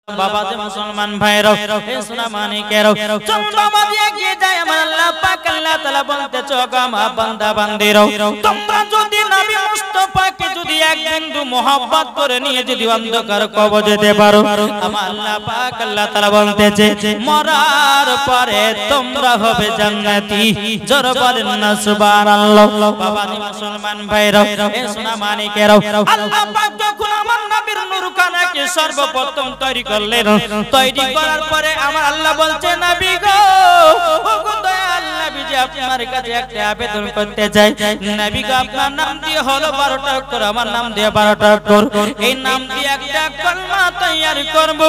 বাবাজি মুসলমান ভাইরা এ সোনা মানিকেরা চল বাবাজি এগিয়ে যায় আমার আল্লাহ পাক আল্লাহ তাআলা বলতে চোগামা বান্দা বান্দিরা তোমরা যদি নবী মুস্তাফাকে যদি এক বিন্দু mohabbat করে নিয়ে যদি অন্ধকার কবর যেতে পারো আমার আল্লাহ পাক আল্লাহ তাআলা বলতেছে মরার পরে তোমরা হবে জান্নাতি জোরে বলেন না সুবহানাল্লাহ বাবাজি মুসলমান ভাইরা এ সোনা মানিকেরা আল্লাহ পাক যখন আমার নবীর নূর কানাকে সর্বপ্রথম তৈরি করলেন তৈরি করার পরে আমার আল্লাহ বলছে নবী গো ওগো দয়াল নবী যে আপনার কাছে একটা আবেদন করতে চাই নবী গো আপনার নাম দিয়ে হলো 12টা অক্ষর আমার নাম দিয়ে 12টা অক্ষর এই নাম দিয়ে একটা কলমা তৈরি করব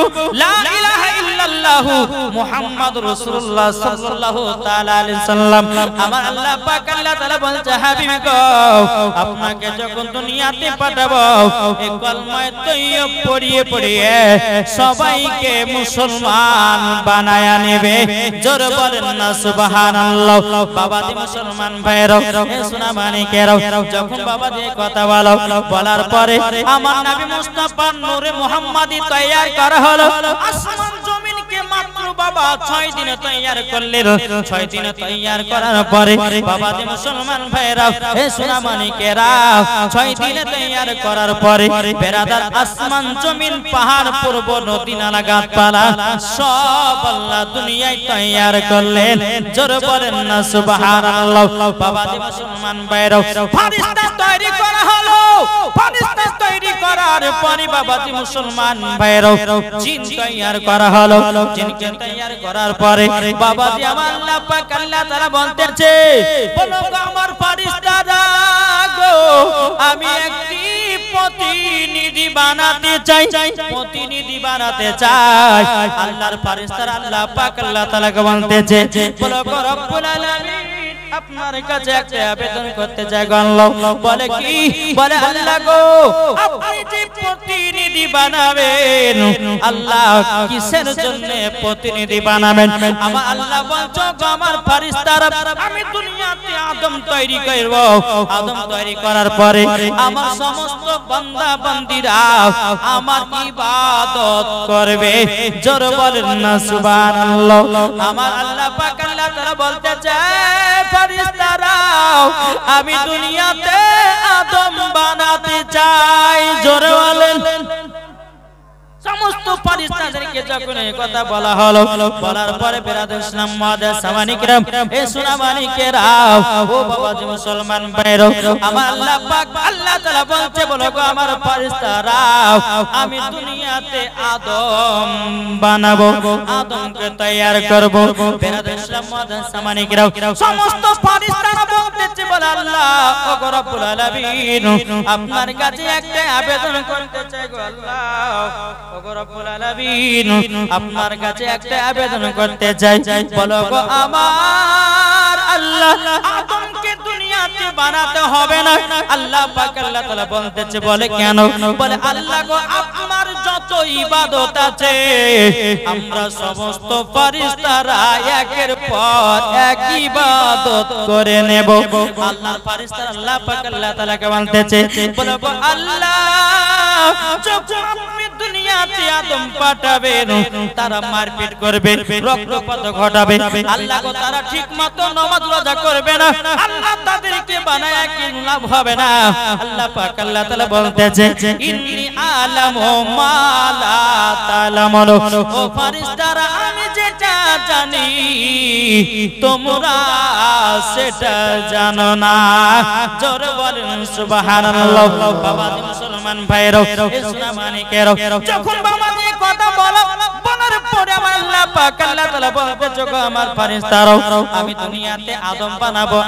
লা ইলাহা ইল্লাল্লাহু মুহাম্মাদুর রাসূলুল্লাহ সাল্লাল্লাহু তাআলা আলাইহি সাল্লাম আমার আল্লাহ পাক আল্লাহ তাআলা বলছে হাবিব গো আপনাকে যখন দুনিয়াতে পাঠাবো এই কলমায় তৈয়ব পড়িয়ে পড়িয়ে সবাইকে মুসলমান বানায়া নেবে জোরে বলেন না সুবহানাল্লাহ বাবাজি মুসলমান ভাইরা এ সোনা মানিকেরা যখন বাবাজি কথা বলার পরে আমার নবী মুস্তাফা নূরে মুহাম্মাদি তৈয়ার করা হলো আসমান জমিনকে মাত্র বাবা 6 দিনে তৈয়ার করলেন 6 দিনে তৈয়ার করার পরে বাবাজি মুসলমান ভাইরা এ সোনা মানিকেরা 6 দিনে তৈয়ার করার পরে বেরাদার আসমান জমিন পাহাড় পর্বত নদী নালা গাছপালা সব আল্লাহ দুনিয়ায় তৈয়ার করলেন জোরে বলেন না সুবহানাল্লাহ বাবাজি মুসলমান ভাইরা ফেরেশতা তৈরি করা হলো ফেরেশতা তৈরি করার পরে বাবাজি মুসলমান ভাইরা জিন তৈয়ার করা হলো জিনকে তৈয়ার করার পরে বাবাজি আমার আল্লাহ পাক আল্লাহ তাআলা বলতেছে বলো আমার ফেরেশতারা গো আমি একটি প্রতিনিধি বানাতে চাই প্রতিনিধি বানাতে চাই আল্লাহর ফেরেশতারা আল্লাহ পাক আল্লাহ তাআলা কে বলতেছে বলো গো রব্বুল আলামিন আপনার কাছে একটা আবেদন করতে চাই গো আল্লাহ বলে কি বলে আল্লাহ গো আপনি যে প্রতিনিধি বানাবেন আল্লাহ কিসের জন্য প্রতিনিধি বানাবেন আমার আল্লাহ বলছো গো আমার ফেরেশতারা আমি দুনিয়াতে আদম তৈরি করব আদম তৈরি করার পরে আমার সমস্ত বান্দা বান্দীরা আমার ইবাদত করবে জোরে বলেন না সুবহানাল্লাহ আমার আল্লাহ পাক আল্লাহ তাআলা বলতেছে ফেরেশতারা আমি দুনিয়াতে আদম বানাতে চাই জোরে বলেন সমস্ত ফেরেশতাদেরকে যখন এই কথা বলা হলো বলার পরে বিরাদর ইসলাম মুআদ্দাস সামানিকরাম এ সোনা মানিকেরা ও বাবাজি মুসলমান ভাইরা আমার আল্লাহ পাক আল্লাহ তাআলা বলছে বলো গো আমার ফেরেশতারা আমি দুনিয়াতে আদম বানাবো আদমকে তৈয়ার করব বিরাদর ইসলাম মুআদ্দাস সামানিকরাম সমস্ত ফেরেশতারা বলতেছে বলে আল্লাহ ও গো রব্বুল আলামিন আপনার কাছে একটা আবেদন করতে চাই গো আল্লাহ ওগো রব্বুল আলামিন আপনার কাছে একটা আবেদন করতে চাই বলো গো আমার আল্লাহ আদমকে দুনিয়াতে বানাতে হবে না আল্লাহ পাক আল্লাহ তাআলা বলতেছে বলে কেন বলে আল্লাহ গো আপনার যত ইবাদত আছে আমরা সমস্ত ফেরেশতারা একের পর এক ইবাদত করে নেব আল্লাহর ফেরেশতারা আল্লাহ পাক আল্লাহ তাআলা কে বলতেছে বলে গো আল্লাহ যখন আপনি দুনিয়াতে আদম পাঠাবেন তারা মারপিট করবে রক্তপাত ঘটাবে আল্লাহ গো তারা ঠিকমতো নামাজ রোজা করবে না আল্লাহ তাদেরকে বানায়া কি লাভ হবে না আল্লাহ পাক আল্লাহ তাআলা বলতেছে ইন্নী আলামু মা লা তা'লামুন ও ফেরেশতারা আমি যেটা জানি তোমরা সেটা জানো না জোরে বলেন সুবহানাল্লাহ বাবাজি মুসলমান ভাইরা এ সোনা মানিকেরা যখন বাবাজি কথা বলার পরে আমার আল্লাহ পাক আল্লাহ তাআলা বলতেছে গো আমার ফেরেশতারা আমি দুনিয়াতে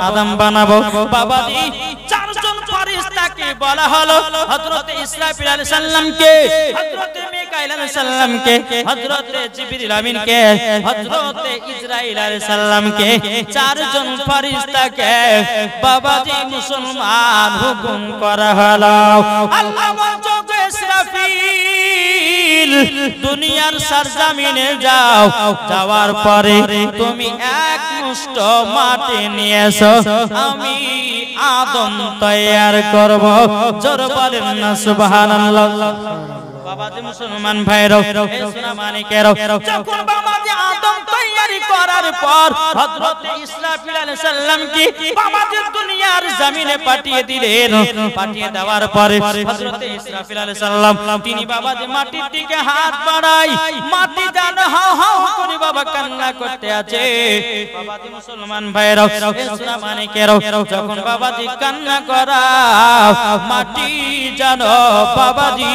আদম বানাবো বাবাজি চারজন ফেরেশতাকে বলা হলো হযরত ইসরাফিল আলাইহিস সালামকে হযরত মিকাইল আলাইহিস সালামকে হযরত জিবরিল আমিনকে হযরত ইসরাইল আলাইহিস সালামকে চারজন ফেরেশতাকে বাবাজি মুসলমান হুকুম করা হলো আল্লাহ বলছে ইসরাফিল দুনিয়ার সরজমিনে যাও যাওয়ার পরে তুমি এক মুষ্ঠ মাটি নিয়ে এসো আমি আদম তৈয়ার করব জোরে বলেন না সুবহানাল্লাহ বাবাজি মুসলমান ভাইরা এই সোনা মানিকেরা যখন বাবাজি আদম তৈরি করার পর হযরত ইসরাফিল আলাইহিস সালাম কি বাবাজি দুনিয়ার জমিনে পাঠিয়ে দিলেন পাঠিয়ে দেওয়ার পরে হযরত ইসরাফিল আলাইহিস সালাম তিনি বাবাজি মাটির দিকে হাত বাড়াই মাটি যেন হাও হাও করে বাবা কান্না করতে আছে বাবাজি মুসলমান ভাইরা এই সোনা মানিকেরা যখন বাবাজি কান্না করা মাটি যেন বাবাজি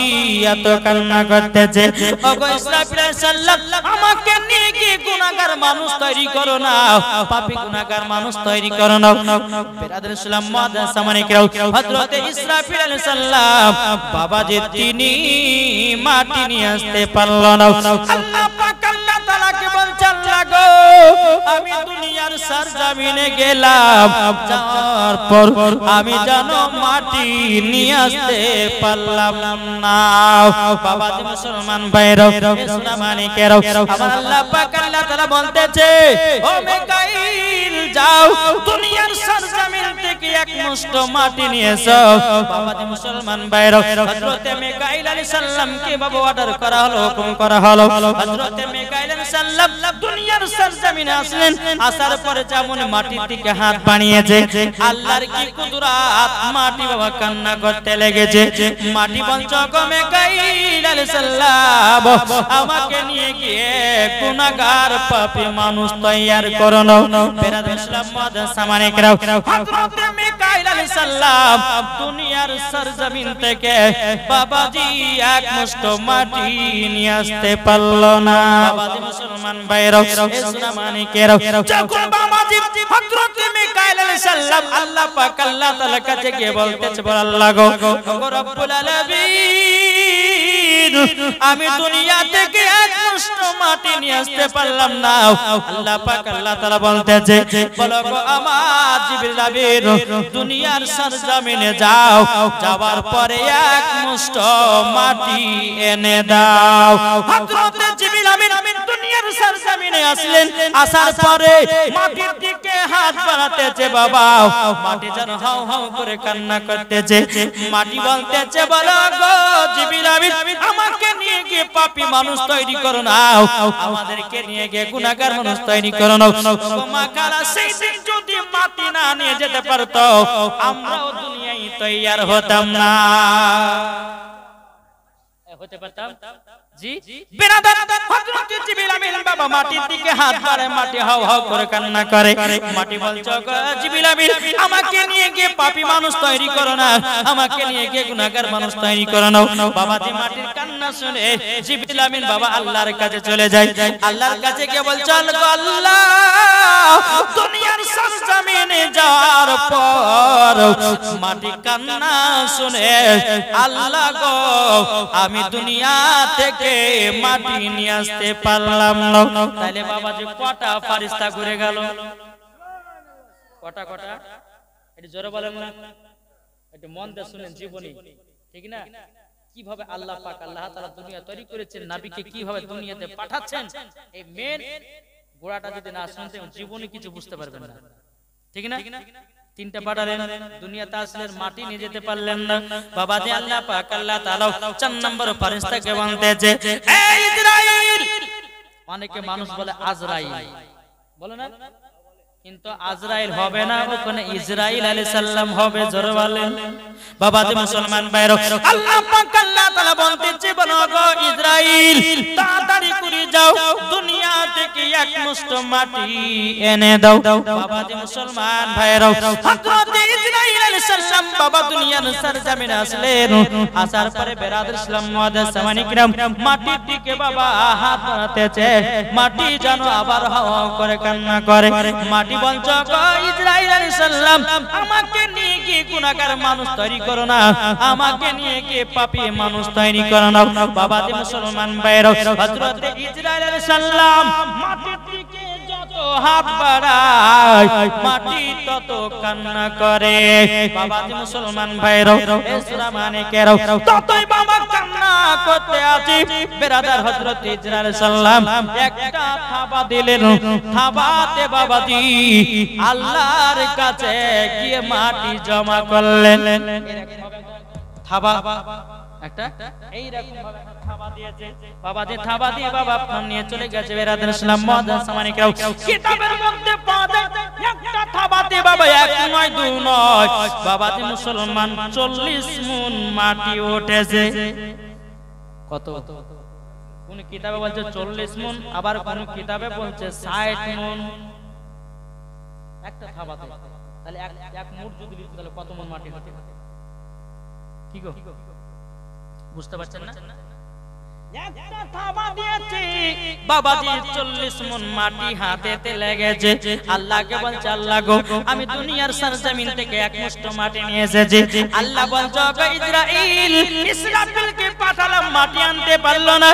এত কান্না করতেছে ওগো ইসরাফিল আলাইহিস সালাম আমাকে নিয়ে কি গুনাহগার মানুষ তৈরি করো না পাপী গুনাহগার মানুষ তৈরি করো না বিরাদর ইসলাম মাদার সামানিকেরা হযরত ইসরাফিল আলাইহিস সালাম বাবাজি তিনি মাটি নিয়ে আসতে পারল না আল্লাহ পাক আল্লাহ তাআলাকে বলছেন লাগো আমি দুনিয়ার সরজমিনে গেলাম যাওয়ার পর আমি জানো মাটি নিয়ে আসতে পারলাম না বাবাজি মুসলমান ভাইরা ইসলাম মানিকেরা আমার আল্লাহ পাক আল্লাহ তাআলা বলতেছে ও মিকাইল যাও দুনিয়ার সরজমিন থেকে এক মুষ্ঠ মাটি নিয়ে এসো বাবাজি মুসলমান ভাইরা হযরত মিকাইল আলাইহিস সালামকে বাবা অর্ডার করা হলো হুকুম করা হলো হযরত মিকাইল আলাইহিস সালাম দুনিয়ার সরজমিনে আসলেন আসার পরে যেমন মাটির দিকে হাত বানিয়েছে আল্লাহর কি কুদরত মাটি বাবা কান্না করতে লেগেছে মাটি বলছো গো মিকাইল আলাইহিস সালাম আমাকে নিয়ে গিয়ে গুনাহগার পাপী মানুষ তৈয়ার করো না বিরাদর ইসলাম মাদার সামানিকেরা হযরত মিকাইল আলাইহিস সালাম দুনিয়ার সরজমিন থেকে বাবাজি এক মুষ্ঠ মাটি নিয়ে আসতে পারল না বাবাজি মুসলমান ভাইরা ইসলাম মানিকেরা যখন বাবাজি হযরত মিকাইল আলাইহিস সালাম আল্লাহ পাক আল্লাহ তাআলার কাছে গিয়ে বলতেছে বল আল্লাহ গো রব্বুল আলামিন আমি দুনিয়া থেকে এক মুষ্ঠ মাটি নিয়ে আসতে পারলাম না আল্লাহ পাক আল্লাহ তাআলা বলতেছে বলো গো আমার জিবরিল আমিন দুনিয়ার সরজমিনে যাও যাওয়ার পরে এক মুষ্ঠ মাটি এনে দাও হযরত জিবরিল আমিন দুনিয়ার সরজমিনে আসলেন আসার পরে মাটির দিকে হাত বাড়াতেছে বাবা মাটি যেন হাও হাও করে কান্না করতেছে মাটি বলতেছে বলো গো জিবরিল আমিন আমাকে নিয়ে গিয়ে পাপী মানুষ তৈরি করো না আমাদেরকে নিয়ে গিয়ে গুনাহগার মানুষ তৈরি করো না মা কালা সেই দিন যদি মাটি না নিয়ে যেতে পারতো আমরাও দুনিয়ায় তৈয়ার হতাম না হতে পারতাম জি বিরাদর হযরত জিবরিল আমিন বাবা মাটির দিকে হাত বাড়ায় মাটি হাও হাও করে কান্না করে মাটি বলছো গো জিবরিল আমিন আমাকে নিয়ে গিয়ে পাপী মানুষ তৈরি করো না আমাকে নিয়ে গিয়ে গুনাহগার মানুষ তৈরি করো না বাবাজি মাটির কান্না শুনে জিবরিল আমিন বাবা আল্লাহর কাছে চলে যায় আল্লাহর কাছে গিয়ে বলছো আল্লাহ দুনিয়ার সরজমিনে যাওয়ার পর মাটি কান্না শুনে আল্লাহ গো আমি দুনিয়া থেকে মাটি নিয়ে আসতে পারলাম না তাহলে বাবাজি কটা ফেরেশতা ঘুরে গেল কটা কটা একটু জোরে বলেন না একটু মন দিয়ে শুনেন জীবনী ঠিক না কিভাবে আল্লাহ পাক আল্লাহ তাআলা দুনিয়া তৈরি করেছেন নবীকে কিভাবে দুনিয়াতে পাঠাচ্ছেন এই মেন গোড়াটা যদি না শুনতে জীবনে কিছু বুঝতে পারবেন না ঠিক না তিনটা পাঠালেন দুনিয়াতে আসলেন মাটি নিয়ে যেতে পারলেন না বাবাজি আল্লাহ পাক আল্লাহ তাআলা 4 নম্বর ফেরেশতাকে বলতেছে এই ইসরাইল অনেকে মানুষ বলে আজরাইল বলে না কিন্তু আজরাইল হবে না ওখানে ইসরাইল আলাইহিস সালাম হবে জোরে বলেন বাবাজি মুসলমান ভাইরা আল্লাহ পাক আল্লাহ তাআলা বলতেছে বলো গো ইসরাইল তাড়াতাড়ি করে যাও দুনিয়া থেকে এক মুষ্ঠ মাটি এনে দাও বাবাজি মুসলমান ভাইরা হযরত ইসরাইল আলাইহিস সালাম বাবা দুনিয়ার সরজমিনে আসলেন আসার পরে বিরাদর ইসলাম মাদার সামানিকরাম মাটির দিকে বাবা হাত বাড়াতেছে মাটি যেন আবার হাওয়া করে কান্না করে মাটি বলছো গো ইসরাইল আলাইহিস সালাম আমাকে নিয়ে কি গুনাহগার মানুষ তৈরি করো না আমাকে নিয়ে কি পাপী মানুষ তৈরি করো না বাবাজি মুসলমান ভাইরা হযরত ইসরাইল আলাইহিস সালাম মাটির দিকে যত হাত বাড়ায় মাটি তত কান্না করে বাবাজি মুসলমান ভাইরা ইসলাম মানিকেরা ততই বাবা কান্না করতে আছে বিরাদর হযরত ইসরাইল আলাইহিস সালাম একটা থাবা দিলেন থাবাতে বাবাজি আল্লাহর কাছে গিয়ে মাটি জমা করলেন থাবা একটা এই রকম ভাবে দিয়েছে বাবাজি থাবা দিয়ে বাবা আপনার নিয়ে চলে গেছে বেরাদের ইসলাম মুআজ্জাজ সামানিকরাও কিতাবের মধ্যে পাওয়া যায় একটা থাবাতে বাবা এক নয় দুই নয় বাবাজি মুসলমান 40 মুন মাটি উঠেছে কত কোন কিতাবে বলছে 40 মুন আবার কোন কিতাবে বলছে 60 মুন একটা থাবাতে তাহলে এক মুঠ যদি দিতে তাহলে কত মুন মাটি হতে কি গো বুঝতে পারছেন না একটা থাবা দিয়েছি বাবাজি 40 মুন মাটি হাতেতে লেগেছে আল্লাহকে বলছে আল্লাহ গো আমি দুনিয়ার সরজমিন থেকে এক মুষ্ঠ মাটি নিয়ে এসেছি আল্লাহ বলছে ওগো ইসরাইল ইসরাফিলকে পাঠালাম মাটি আনতে পারলো না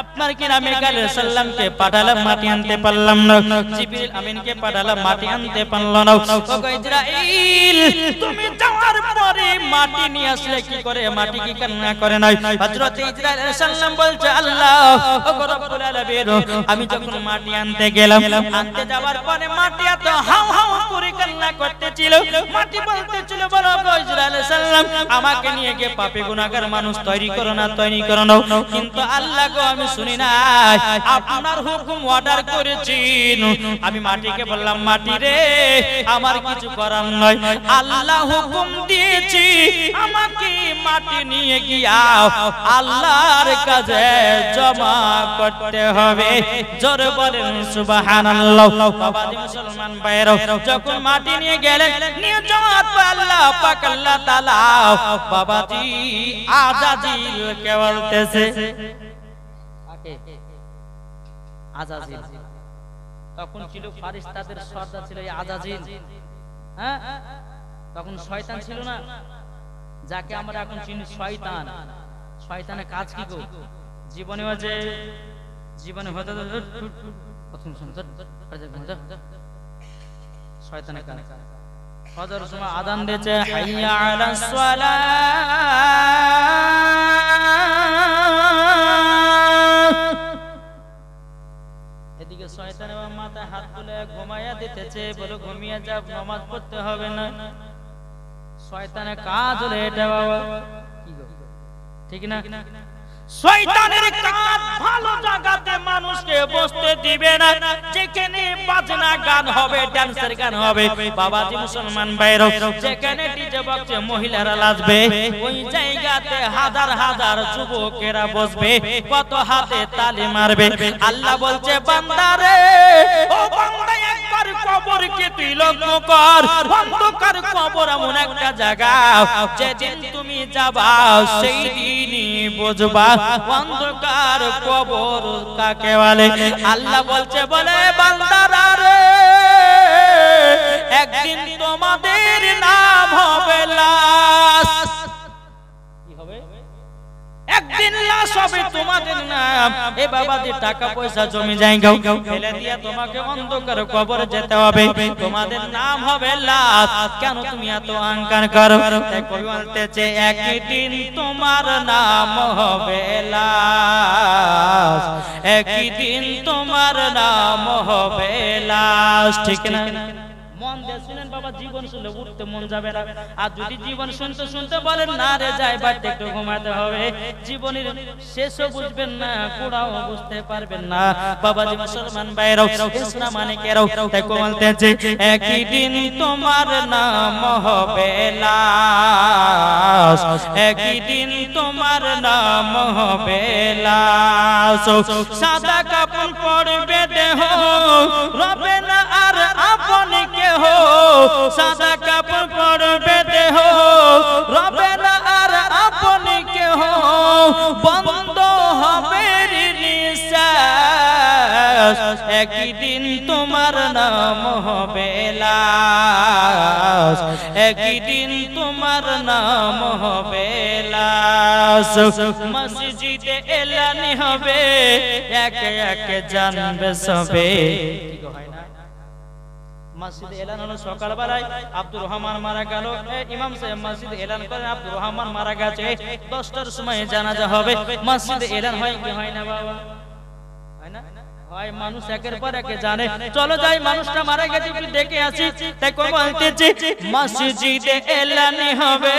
আপনার কি নামে মিকাইল সাল্লামকে পাঠালাম মাটি আনতে পারলাম না জিবরিল আমিনকে পাঠালাম মাটি আনতে পারলো না ওগো ইসরাইল তুমি যাওয়ার পরে মাটি নিয়ে আসলে কি করে মাটি কি কান্না করে নাই হযরত ইসরাইল সাল্লাম বলছে আল্লাহ ওগো রব্বুল আলামিন আমি যখন মাটি আনতে গেলাম আনতে যাওয়ার পরে মাটি এত হাউ হাউ করে কান্না করতেছিল মাটি বলতেছিল বলো ওগো ইসরাইল সাল্লাম আমাকে নিয়ে গিয়ে পাপী গুনাহগার মানুষ তৈরি করো না কিন্তু আল্লাহ গো আমি শুনি না আপনার হুকুম অর্ডার করেছেন আমি মাটিকে বললাম মাটি রে আমার কিছু করার নয় আল্লাহ হুকুম দিয়েছি আমাকে মাটি নিয়ে গিয়া আল্লাহর কাছে জমা করতে হবে জোরে বলেন সুবহানাল্লাহ বাবাজি মুসলমান ভাইরা যখন মাটি নিয়ে গেলেন নিয়ে যাওয়ার পর আল্লাহ পাক আল্লাহ তাআলা বাবাজি আজাজিল কে বলতেছে কাকে আজাজিল তখন ছিল ফেরেশতাদের সর্দার ছিল এই আজাজিল হ্যাঁ তখন শয়তান ছিল না যাকে আমরা এখন চিনি শয়তান শয়তানের কাজ কি গো জীবনে আছে জীবনে হতে প্রথম শুনতে শয়তানের কাজ ফজর সময় আযান দিয়েছে হাইয়া আলাস সালাহ এদিকে শয়তানের মাথায় হাত তুলে ঘুমাইয়া দিতেছে বলে ঘুমিয়ে যা নামাজ পড়তে হবে না শয়তানের কাজ হলো এটা বাবা কি গো ঠিক না শয়তানের কাজ ভালো জায়গাতে মানুষকে বসতে দিবে না যেখানে বাজনা গান হবে ডান্সের গান হবে বাবাজি মুসলমান ভাইরা যেখানে ডিজে বক্সে মহিলারা নাচবে ওই জায়গাতে হাজার হাজার যুবকেরা বসবে কত হাতে তালি মারবে আল্লাহ বলছে বান্দারে ও বান্দা একবার কবরকে তুই লক্ষ্য কর অন্ধকার কবর এমন একটা জায়গা যেদিন তুমি যাবা সেই দিনই বুঝবা অন্ধকার কবর কাকে বলে আল্লাহ বলছে বলে বান্দারা রে একদিন তোমাদের নাম হবে লাশ কি হবে একদিন লাশ হবে তোমাদের নাম এ বাবাজি টাকা পয়সা জমি জায়গা ফেলে দিয়া তোমাকে অন্ধকার কবরে যেতে হবে তোমাদের নাম হবে লাশ কেন তুমি এত অহংকার করো তাই কবি বলতেছে একদিন তোমার নাম হবে লাশ একদিন তোমার নাম হবে লাশ ঠিক না মন দিয়ে শুনেন বাবা জীবন শুনলে উঠতে মন যাবে না আর যদি জীবন শুনতে শুনতে বলেন না রে যাই বাড়িতে একটু ঘুমাতে হবে জীবনের শেষও বুঝবেন না গোড়াও বুঝতে পারবেন না বাবাজি মুসলমান ভাইরাও ইসলাম মানিকেরাও তাই বলতেছে একদিন তোমার নাম হবে লাশ একদিন তোমার নাম হবে লাশ সাদা কাপড় পরবে দেহ রবে না আর আপন কে हो सादा कपड़ पड़बे देह रबे ना आर अपन के हो बंद হবে নিঃশ্বাস একদিন তোমার নাম হবে লাশ একদিন তোমার নাম হবে লাশ মসজিদে এলানি হবে একে একে জানবে সবে কি হয় না মসজিদে এলান হলো সকাল বেলায় আব্দুর রহমান মারা গেল ইমাম সাহেব মসজিদে এলান করেন আব্দুর রহমান মারা গেছে 10টার সময় জানাজা হবে মসজিদে এলান হয় কি হয় না বাবা হয় না হয় মানুষ একের পর একে জানে। চলো যাই, মানুষটা মারা গেছে একটু দেখে আসি। তাই কো বলতেছি মসজিদে এলানি হবে,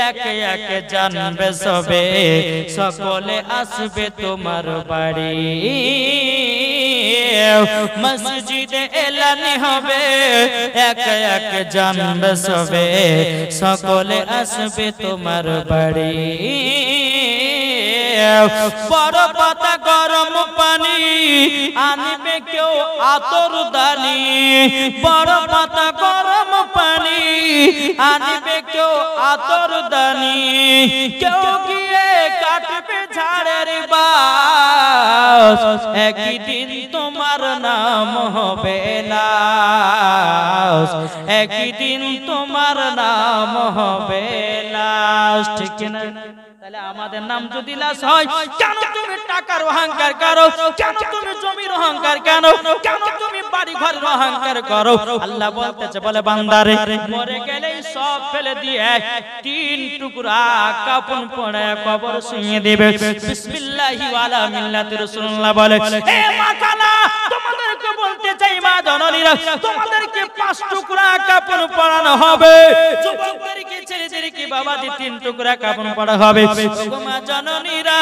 একে একে জানবে সবে, সকলে আসবে তোমার বাড়ি। মসজিদে এলানি হবে, একে একে জানবে সবে, সকলে আসবে তোমার বাড়ি। বড় পাতা গরম পানি আনবে কেউ আতর দানি, বড় পাতা গরম পানি আনবে কেউ আতর দানি, কেউ গিয়ে কাটবে ঝাড়ের বাস, একদিন তোমার নাম হবে লাশ, একদিন তোমার নাম হবে লাশ। ঠিক না? তাহলে আমাদের নাম যদি লাশ হয়, কেন তুমি টাকার অহংকার করো, কেন তুমি জমির অহংকার কেন, কেন তুমি বাড়ি ঘরের অহংকার করো? আল্লাহ বলতেছে, বলে বান্দারে মরে গেলেই সব ফেলে দিয়ে তিন টুকরা কাফন পরে কবর শুইয়ে দেবে। বিসমিল্লাহি ওয়ালা মিল্লাতি রাসূলুল্লাহ বলে, হে মাকালা তোমাদেরকে বলতে চাই মা জননীরা, তোমাদেরকে পাঁচ টুকরা কাফন পরানো হবে। যুবকদেরকে ছেলেদেরকে বাবাজি তিন টুকরা কাফন পরা হবে। ওগো মা জননীরা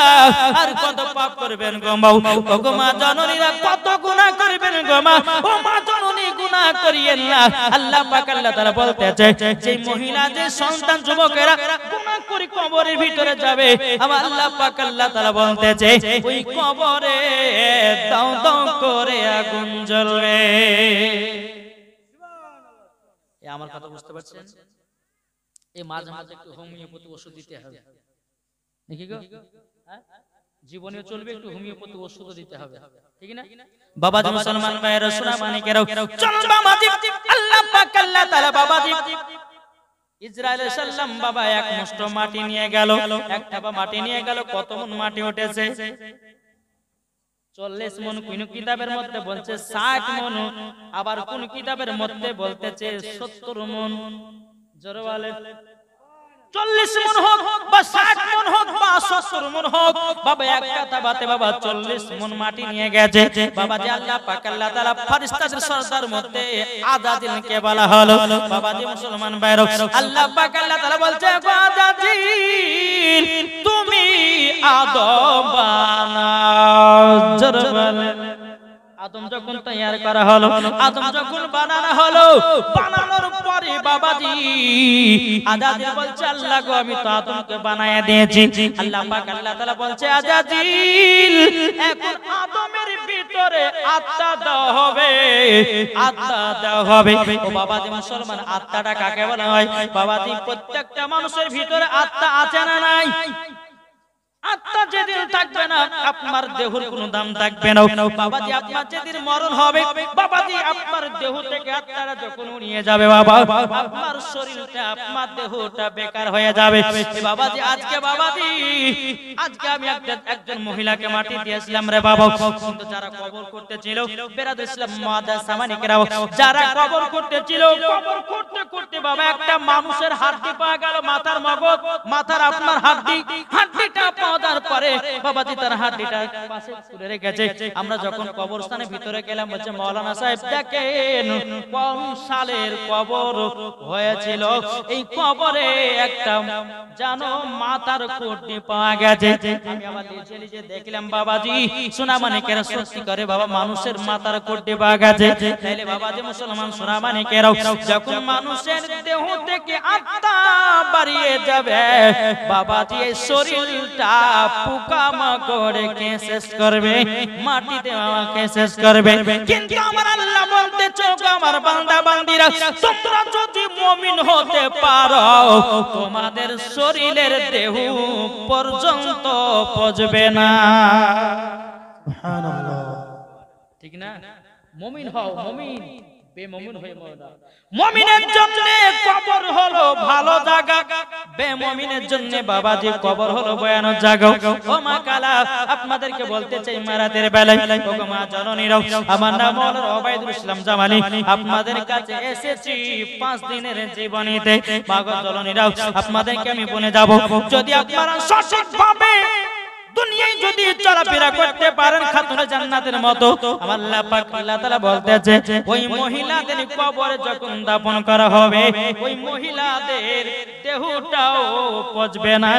আর কত পাপ করবেন গো মা, ওগো মা জননীরা কত গুনাহ করবেন গো মা, ও মা জননী গুনাহ করিয়েন না। আল্লাহ পাক আল্লাহ তাআলা বলতেছে, যে মহিলা যে সন্তান যুবকেরা গুনাহ করে কবরের ভিতরে যাবে, আমার আল্লাহ পাক আল্লাহ তাআলা বলতেছে ওই কবরে দাও দাও করে আগুন জ্বলবে। এই আমার কথা বুঝতে পারছেন? এই মাঝে মাঝে একটু হোমিওপ্যাথি ওষুধ দিতে হবে, নাকি গো? জীবনে চলবে, একটু হোমিওপ্যাথি ওষুধ দিতে হবে, ঠিক না? বাবাজি মুসলমান ভাইরা সোনা মানিকেরাও, চল বাবাজি আল্লাহ পাক আল্লাহ তাআলা বাবাজি ইসরাইল সাল্লাম বাবা এক মুষ্ঠ মাটি নিয়ে গেল, এক থাবা মাটি নিয়ে গেল। কত মন মাটি উঠেছে? 40 মন। কোন কিতাবের মধ্যে বলছে 60 মন, আবার কোন কিতাবের মধ্যে বলতেছে 70 মন। জোরে বলে 40 মন হোক বা 60 মন হোক বা 70 মন হোক, বাবা এক কথা বাতে বাবা 40 মন মাটি নিয়ে গেছে। বাবা যে আল্লাহ পাক আল্লাহ তাআলা ফেরেশতাদের সরদার মধ্যে আজাজিলকে বলা হলো। বাবা যে মুসলমান ভাইরা, আল্লাহ পাক আল্লাহ তাআলা বলছে, আজাজিল তুমি আদম বানাও। জোরে বলে আদম যখন তৈয়ার করা হলো, আদম যখন বানানো হলো, বানানোর পরে বাবাজি আজাজিল বলছে, আল্লাহ গো আমি তো আদমকে বানায়া দিয়েছি। আল্লাহ পাক আল্লাহ তাআলা বলছে, আজাজিল এখন আদমের ভিতরে আত্মা দেওয়া হবে, আত্মা দেওয়া হবে। ও বাবাজি মুসলমান, আত্মাটা কাকে বলা হয়? বাবাজি প্রত্যেকটা মানুষের ভিতরে আত্মা আছে না নাই? আত্মা যেদিন থাকবে না, আপনার দেহের কোনো দাম থাকবে না। বাবাজি আপনার যেদিন মরণ হবে, বাবাজি আপনার দেহ থেকে আত্মাটা যখন নিয়ে যাবে, বাবা আপনার শরীরটা আপনার দেহটা বেকার হয়ে যাবে। বাবাজি আজকে বাবাজি আজকে আমি একজন মহিলাকে মাটি দিয়েছিলাম রে বাবা, কিন্তু যারা কবর করতেছিল বেরাদ ইসলাম মাদার সামানিকেরাও, যারা কবর করতেছিল, কবর করতে করতে বাবা একটা মানুষের হাড়টি পাওয়া গেল, মাথার মগজ, মাথার আপনার হাড়টিটা পাওয়ার পরে বাবাজি তার হাড়টিটা পাশে তুলে রেখেছে। আমরা যখন কবরস্থানের ভিতরে গেলাম, বলছে মাওলানা সাহেব দেখেন কোন সালের কবর হয়েছিল, এই কবরে একটা জানো মাথার কোটি পাওয়া গেছে। আমি আবার লিখে দেখলাম বাবাজি সোনা মানিকেরা, সত্যি করে বাবা মানুষের মাথার কোটি পাওয়া গেছে। তাইলে বাবাজি মুসলমান সোনা মানিকেরাও, যখন মানুষের দেহ থেকে আত্মা বাড়িয়ে যাবে, বাবাজি এই শরীরটা পোকামাকড়ে কে শেষ করবে? মাটিতে আমাকে শেষ করবে। কিন্তু আমার আল্লাহ বলতেছে, আমার বান্দা বান্দিরা, তোমরা যদি মুমিন হতে পারো, তোমাদের শরীরের দেহ পর্যন্ত পচবে না। সুবহানাল্লাহ, ঠিক না? মুমিন হও, মুমিন বেমুমিন হয়ে মরো না। মুমিনের জন্য কবর হলো ভালো জায়গা, বেমুমিনের জন্য বাবাজি কবর হলো ভয়ানক জায়গা। ও মা কালা, আপনাদেরকে বলতে চাই মারাতের বেলায়, ও মা জননীরা, আমার নাম হলো ওবাইদুল ইসলাম জামালি, আপনাদের কাছে এসেছি 5 দিনের জীবনীতে। মা গো জননীরা, আপনাদেরকে আমি বলে যাব, যদি আপনারা সঠিকভাবে দুনিয়ায় যদি চলাফেরা করতে পারেন খাতুনে জান্নাতের মতো, আমার আল্লাহ পাক আল্লাহ তাআলা বলতেছে ওই মহিলাদের কবরে যখন দাফন করা হবে ওই মহিলাদের দেহটাও পচবে না,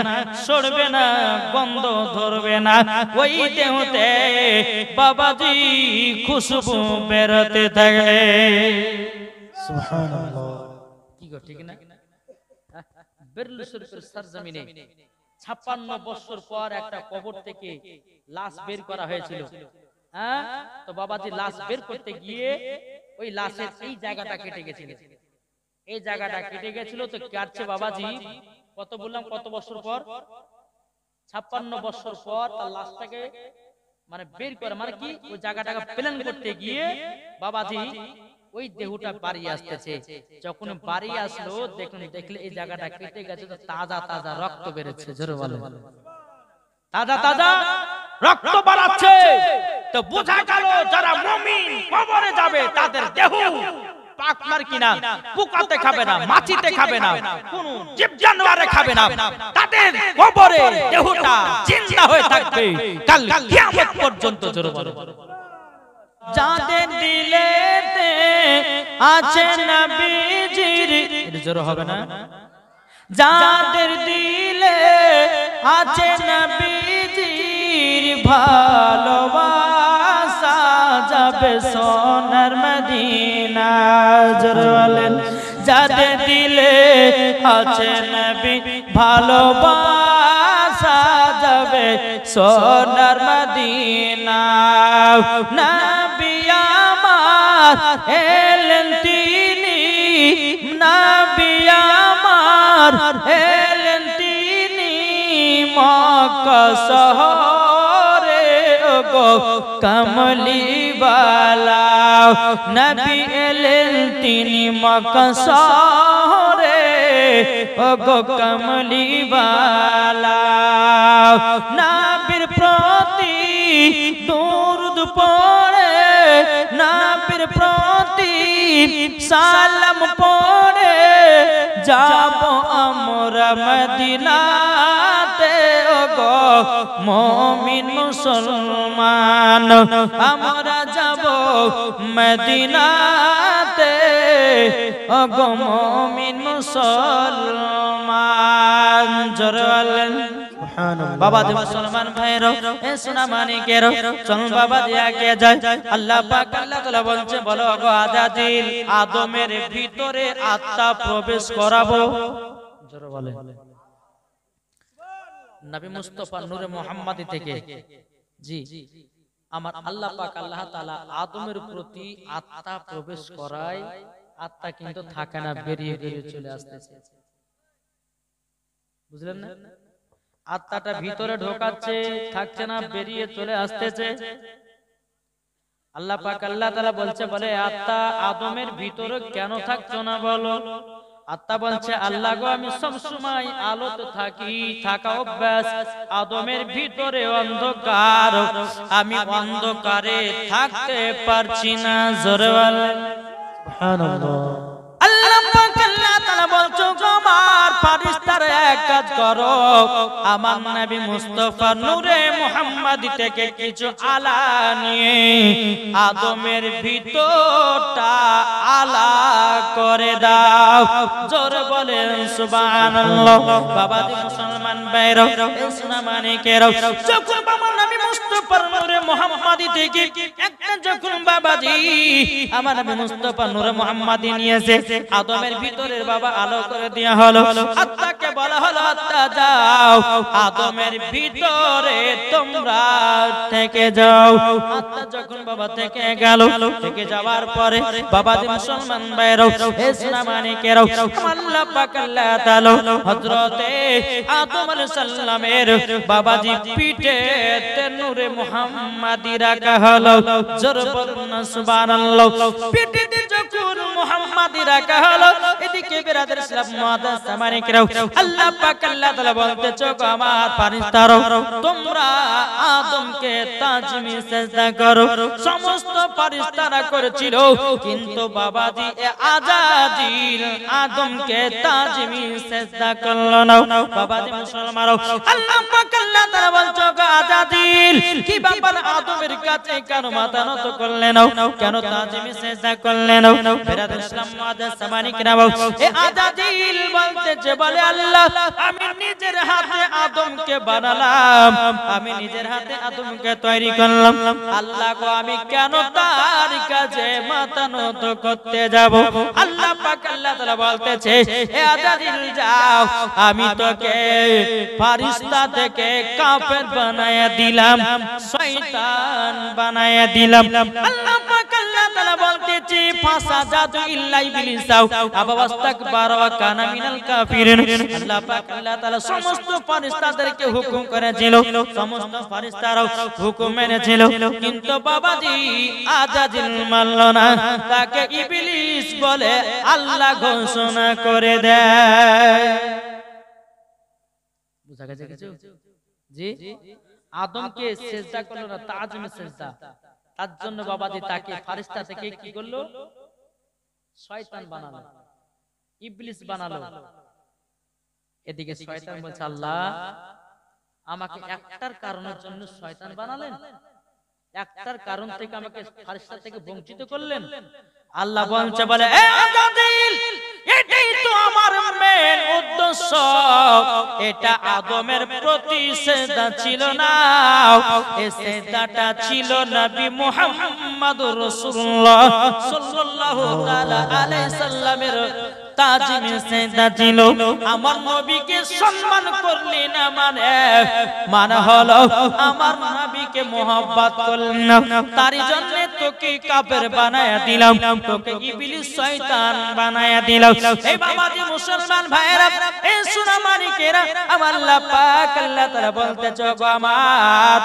সরবে না, গন্ধ ধরবে না, ওই দেহতে বাবাজি খুশবু বেরোতে থাকবে। সুবহানাল্লাহ। কি গো ঠিক না? বেরলু শরীফের সরজমিনে 56 বছর পর একটা কবর থেকে লাশ বের করা হয়েছিল। হ্যাঁ, তো বাবাজি লাশ বের করতে গিয়ে ওই লাশের এই জায়গাটা কেটে গেছিল, এই জায়গাটা কেটে গেছিল। তো কাটছে বাবাজি কত বললাম, কত বছর পর? 56 বছর পর তার লাশটাকে মানে বের করে, মানে কি ওই জায়গাটাকে প্ল্যান করতে গিয়ে বাবাজি ওই দেহটা বাড়ি আসতেছে। যখন বাড়ি আসলো দেখলে এই জায়গাটা কেটে গেছে, তো তাজা তাজা রক্ত বেরোচ্ছে। জোরে বলেন, তাজা তাজা রক্ত বাড়াচ্ছে। তো বোঝা গেল যারা মুমিন কবরে যাবে তাদের দেহ পাকমার কিনা, পোকাতে খাবে না, মাছিতে খাবে না, কোন জীব জানোয়ারে খাবে না, তাদের কবরে দেহটা জিন্দা হয়ে থাকবে কাল কিয়ামত পর্যন্ত। জোরে বলেন, যাদের দিলেতে আছে নবীজির, এটা জোরে হবে না, যাদের দিলে আছে নবীজির ভালোবাসা যাবে সোনার মদিনা। জোরে বলেন, যাদের দিলে আছে নবী ভালোবাসা যাবে সোনার মদিনা। নবী আমার এলেন তিনি, নবী আমার এলেন তিনি মক্কা শহরে গো কামলিওয়ালা। নবী এলেন তিনি মক্কা শহরে গো কামলিওয়ালা। নবীর প্রতি দরুদ পড়ে, নবীর প্রতি সালাম পড়ে যাব আমরা মদিনাতে গো মুমিন মুসলমান। আমরা যাব মদিনাতে গো মুমিন মুসলমান। জোরে বলেন বাবা যে মুসলমান ভাইরা, এ সোনা মানিকেরা, চল বাবা আগে যায়। আল্লাহ পাক আল্লাহ তাআলা বলছে বলো গো আজাদিল, আদমের ভিতরে আত্মা প্রবেশ করাবো। জোরে বলে নবী মুস্তাফা নূরে মুহাম্মাদি থেকে জি আমার আল্লাহ পাক আল্লাহ তাআলা আদমের প্রতি আত্মা প্রবেশ করায়। আত্মা কিন্তু থাকে না, বেরিয়ে বেরিয়ে চলে আসতেছে। বুঝলেন না? আত্মাটা ভিতরে ঢোকাচ্ছে, থাকছে না, বেরিয়ে চলে আসতেছে। আল্লাহ পাক আল্লাহ তাআলা বলছে বলে আত্মা আদমের ভিতরে কেন থাকছো না বলো? আত্মা বলছে আল্লাহ গো আমি সব সময় আলোতে থাকি, থাকা অভ্যাস। আদমের ভিতরে অন্ধকার, আমি অন্ধকারে থাকতে পারছি না। জোরে বলেন সুবহানাল্লাহ। আল্লাহ পাক আল্লাহ তাআলা বলছো আমার ফেরেশতারা এক কাজ করো, আমার নবী মুস্তাফা নূরে মুহাম্মাদি থেকে কিছু আলা নিয়ে আদমের ভিতরটা আলা করে দাও। জোরে বলেন সুবহানাল্লাহ। বাবাজি মুসলমান ভাইরা, সোনা মানিকেরা, যখন বাবা নবী মুস্তাফা নূরে মুহাম্মাদি থেকে একটা যখন বাবাজি আমার নবী মুস্তাফা নূরে মুহাম্মাদি নিয়েছে আদমের ভিতরের বাবা আলো করে দেয়া হলো। আত্মাকে বলা হলো আত্মা যাও আদমের ভিতরে তোমরা থেকে যাও। আত্মা যখন বাবা থেকে গেল, থেকে যাওয়ার পরে বাবাজি মুসলমান ভাইরা, হে সোনা মানিকেরা, আল্লাহ পাক আল্লাহ তাআলা হযরতে আদম আলাইহিস সালামের বাবাজি পিঠে নূরে মুহাম্মাদি রাখা হলো। জোরে বলুন সুবহানাল্লাহ। পিঠে যখন মুহাম্মাদি রাখা হলো, এদিকে বিরাদর ইসলাম মুআদ্দাস সামানিকরাও আল্লাহ পাক আল্লাহ তাআলা বলতেছে গো আমার ফেরেশতারা তোমরা আদমকে তাজমি সিজদা করো সমস্ত ফেরেশতারা করেছিল কিন্তু বাবাজি এ আজাজিল আদমকে তাজমি সিজদা করলো না বাবাজি মুসলমানরা আল্লাহ পাক আল্লাহ তাআলা বলছো গো আজাজিল কি ব্যাপার আদমের কাছে কেন মাথা নত করলে না কেন তাজমি সিজদা করলে না বিরাদর ইসলাম মুআদ্দাস সামানিকরাও এ আজাজিল বলতেছে বলে আল্লাহ আমি নিজের হাতে আদমকে বানালাম আমি নিজের হাতে আদমকে তৈরি করলাম আল্লাহ গো আমি কেন তার কাছে মাথা নত করতে যাব আল্লাহ পাক আল্লাহ তাআলা বলতেছে হে আজাজিল যাও আমি তোকে ফেরেশতা থেকে কাফের বানায়া দিলাম শয়তান বানায়া দিলাম আল্লাহ পাক আল্লাহ তাআলা বলতেছে ফাসাজাদু ইল্লা ইবলিস আবাস্তাকবার ওয়া কানা মিনাল কাফিরিন আল্লাহ পাক আল্লাহ তাআলা সমস্ত ফেরেশতাদেরকে হুকুম করেছিল সমস্ত ফেরেশতারা হুকুম মেনেছিল কিন্তু বাবাজি আজাজিল মানল না তাকে ইবলিস বলে আল্লাহ ঘোষণা করে দেয় বুঝা গেছে কিছু জি আদমকে সিজদা করলো না তাজমে সিজদা তার জন্য বাবাজি তাকে ফেরেশতা থেকে কি করলো শয়তান বানালো ইবলিস বানালো এদিকে শয়তান বলছে আল্লাহ আমাকে একটার কারণের জন্য শয়তান বানালেন একটার কারণ থেকে আমাকে ফেরেশতা থেকে বঞ্চিত করলেন আল্লাহ বলছে বলে এ আজাজিল এটাই তো আমার মেন উদ্দেশ্য এটা আদমের প্রতি সিজদা ছিল না এই সিজদাটা ছিল নবী মুহাম্মদুর রাসূলুল্লাহ সাল্লাল্লাহু তাআলা আলাইহি সাল্লামের তাজমি সিজদা ছিল আমার নবীকে সম্মান করলি না মানে হলো আমার নবীকে mohabbat করলি না তার জন্য তোকে কাফের বানায়া দিলাম তোকে ইবলিস শয়তান বানায়া দিলাম এই বাবাজি মুসলমান ভাইরা এই সোনা মানিকেরা আমার আল্লাহ পাক আল্লাহ তাআলা বলতেছে গো আমার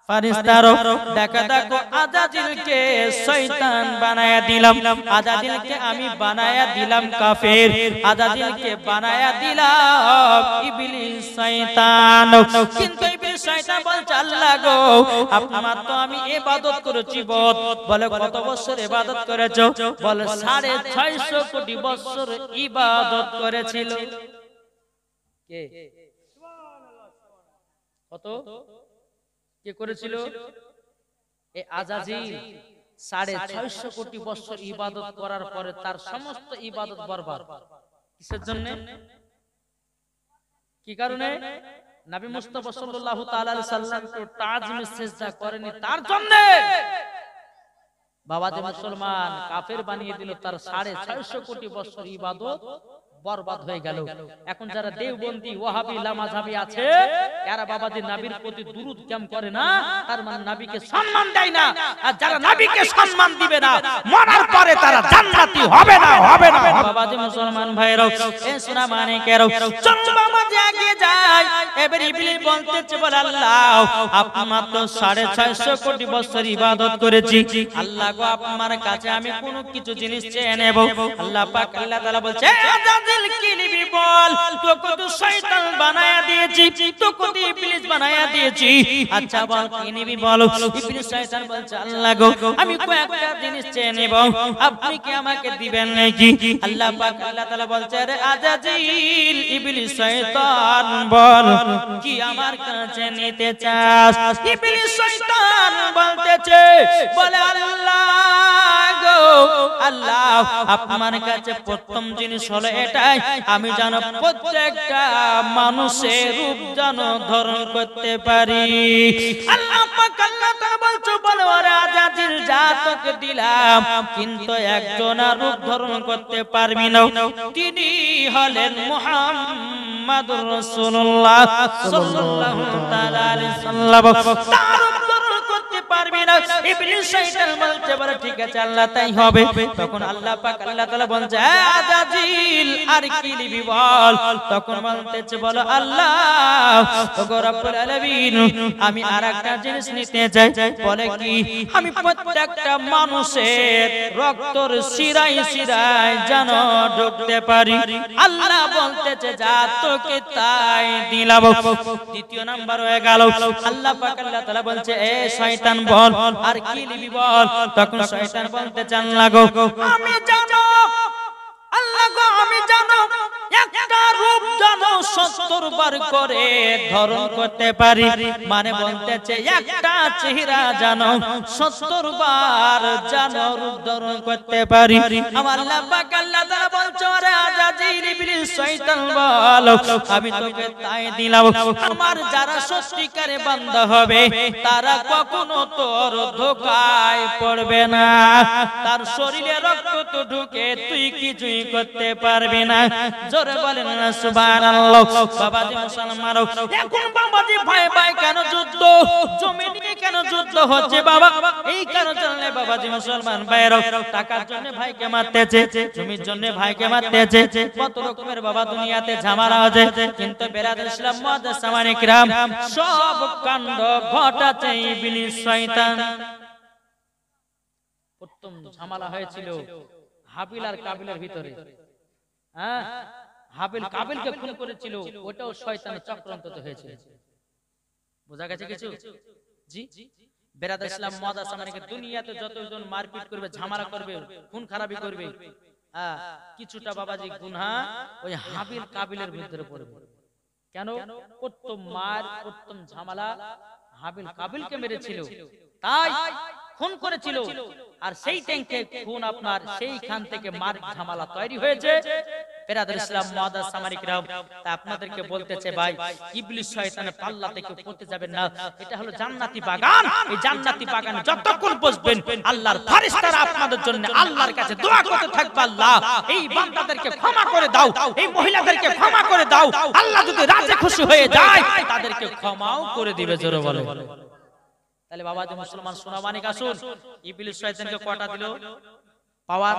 ফেরেশতারা দেখো আজাজিলকে শয়তান বানায়া দিলাম আজাজিলকে আমি বানায়া দিলাম কাফের আজাজিলকে বানায়া দিলাম ইবলিস শয়তান কিন্তু ইবলিস শয়তান বলছে আল্লাহ গো আপনার তো আমি ইবাদত করেছি বলে কত বছর ইবাদত করেছো বলে 650 কোটি বছর ইবাদত করেছিল কে কত কে করেছিল এই আজাজিল 650 কোটি বছর ইবাদত করার পরে তার সমস্ত ইবাদত বরবাদ কিসের জন্য কি কারণে নবী মুস্তাফা সাল্লাল্লাহু তাআলা আলাইহি সাল্লাম তো তাজমে সিজদা করেনি তার জন্য বাবাজি মুসলমান কাফের বানিয়ে দিল তার 650 কোটি বছর ইবাদত বরবাদ হয়ে গেল এখন যারা দেওবন্দি ওয়াহাবি লামাযহাবি আছে এরা বাবাজি নবীর প্রতি দুরূদ কাম করে না তার মানে নবীকে সম্মান দেয় না আর যারা নবীকে সম্মান দিবে না মরার পরে তারা জান্নাতি হবে না বাবাজি মুসলমান ভাইরা এ সোনা মানিকেরা চল বাবাজি এগিয়ে যায় এবার ইবলিস বলতেছে বলে আল্লাহ আপনার তো 650 কোটি বছর ইবাদত করেছি আল্লাহ গো আপনার কাছে আমি কোন কিছু জিনিস চেয়ে নেব আল্লাহ পাক আল্লাহ তাআলা বলছে আজাজিল কি নিবি বল তোকে তো শয়তান বানায়া দিয়েছি তোকে তো ইবলিস বানায়া দিয়েছি আচ্ছা বল কি নিবি বলো ইবলিস শয়তান বলছে আল্লাহ গো আমি কয়েকটা জিনিস চেয়ে নেব আপনি কি আমাকে দিবেন নাকি আল্লাহ পাক আল্লাহ তাআলা বলছে আরে আজাজিল ইবলিস শয়তান বল কি আমার কাছে নিতে চাস ইবলিস শয়তান বলতেছে বলে আল্লাহ গো আল্লাহ আপনার কাছে প্রথম জিনিস হলো এটাই আমি যেন প্রত্যেকটা মানুষের রূপ যেন ধারণ করতে পারি আল্লাহ পাক আল্লাহ তাআলা বলছো বলে ওরে আজাজিল যা তোকে দিলাম কিন্তু একজনের রূপ ধারণ করতে পারবি না তিনি হলেন মুহাম্মাদুর রাসূলুল্লাহ সাল্লাল্লাহু তাআলা আলাইহি সাল্লাম তার রূপ ধারণ করতে পারবি না। ইবলিস শয়তান বলতে পারে ঠিক আছে আল্লাহ তাই হবে। তখন আল্লাহ পাক আল্লাহ তাআলা বলছে আজাজিল আর কি লিবি বল। তখন বলতেছে বলো আল্লাহ ওগো রব্বুল আলামিন আমি আরেকটা জিনিস নিতে চাই। বলে কি আমি প্রত্যেকটা মানুষের রক্তর শিরায় শিরায় যেন ঢুকতে পারি। আল্লাহ বলতেছে যা তোকে তাই দিলাম। দ্বিতীয় নাম্বার হয়ে গেল আল্লাহ পাক আল্লাহ তাআলা বলছে এ শয়তান বল আর কি লিবি বল। তখন শয়তান বলতে চান লাগো আমি জানো আল্লাহ গো আমি জানো একটা রূপ জানো 70 বার করে ধারণ করতে পারি। মানে বলতেছে একটা চেহারা জানো 70 বার জানো রূপ ধারণ করতে পারি। আমার আল্লাহ পাক আল্লাহ তাআলা বলছে আরে আজাজিল ইবলিস শয়তান বল আমি তোকে তাই দিলাম। আমার যারা সত্যিকারে বান্দা হবে তারা কখনো তোর ধোঁকায় পড়বে না। তার শরীরে রক্ত তো ঢুকে তুই কিছুই করতে পারবি না। জোরে বলেন না সুবহানাল্লাহ। বাবাজি মুসলমান এখন বাবাজি ভাই ভাই কেন যুদ্ধ জমি নিয়ে কেন যুদ্ধ হচ্ছে বাবা? এই কারণে বাবাজি মুসলমান ভাইরা টাকার জন্য ভাইকে মারতেছে, জমির জন্য ভাইকে মারতেছে, কত রকমের বাবা দুনিয়াতে ঝামেলা আছে। কিন্তু বেরাদর ইসলাম মুআজ্জাজ সামানে কিরাম সব কাণ্ড ঘটাচ্ছে ইবলিস শয়তান। প্রথম ঝামেলা হয়েছিল হাবিল আর কাবিলের ভিতরে। হ্যাঁ হাবিল কাবিলকে খুন করেছিল, ওটাও শয়তানের চক্রান্ততে হয়েছিল। বোঝা গেছে কিছু? জি বেরাদর ইসলাম মুআজ্জাজ সামানে দুনিয়াতে যতজন মারপিট করবে ঝামেলা করবে খুন খারাপি করবে কিছুটা বাবাজি গুনাহ ওই হাবিল কাবিলের ভিতরে পড়বে। কেন? প্রথম মার প্রথম ঝামেলা হাবিল কাবিলকে মেরেছিল, তাই খুন করেছিল। আর সেই ট্যাঙ্কে খুন আপনার সেইখান থেকে মার ঝামেলা তৈরি হয়েছে। বেরাদর ইসলাম মুআজ্জাজ সামানে কিরাম তা আপনাদেরকে বলতেছে ভাই ইবলিস শয়তানের পাল্লা থেকে পড়তে যাবেন না। এটা হলো জান্নাতি বাগান। এই জান্নাতি বাগানে যতক্ষণ বসবেন আল্লাহর ফেরেশতারা আপনাদের জন্য আল্লাহর কাছে দোয়া করতে থাকবে আল্লাহ এই বান্দাদেরকে ক্ষমা করে দাও, এই মহিলাদেরকে ক্ষমা করে দাও। আল্লাহ যদি রাজি খুশি হয়ে যায় তাদেরকে ক্ষমাও করে দিবে। জোরে বলে। তাহলে বাবাজি মুসলমান শোনা মানিক আসুন ইবলিস শয়তানকে কয়টা দিল পাওয়ার?